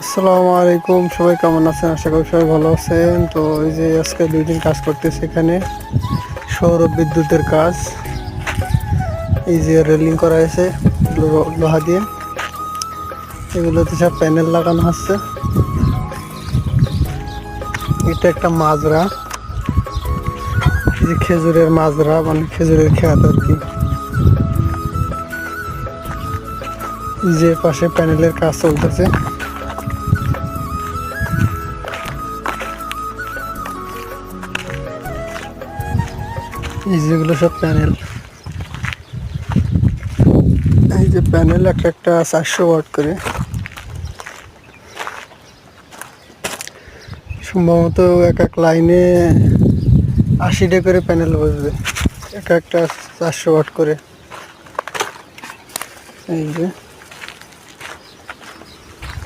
আসসালামু আলাইকুম, সবাই কেমন আছেন? আশা করি সবাই ভালো আছেন। তো এই যে আজকে 2 দিন কাজ করতেছে এখানে, সৌর বিদ্যুতের কাজ। এই যে রেলিং করা হয়েছে লোহা দিয়ে, এগুলোতে সব প্যানেল লাগানো হচ্ছে। এটা একটা মাজরা, এই যে খেজুরের মাজরা, মানে খেজুরের খেত আর কি। এই যে পাশে প্যানেলের কাজ চলতেছে। এই যেগুলো সব প্যানেল, এই যে প্যানেল একটা 400 ওয়াট করে, সম্ভবত এক লাইনে 80টা করে প্যানেল বসবে, একটা 400 ওয়াট করে। এই যে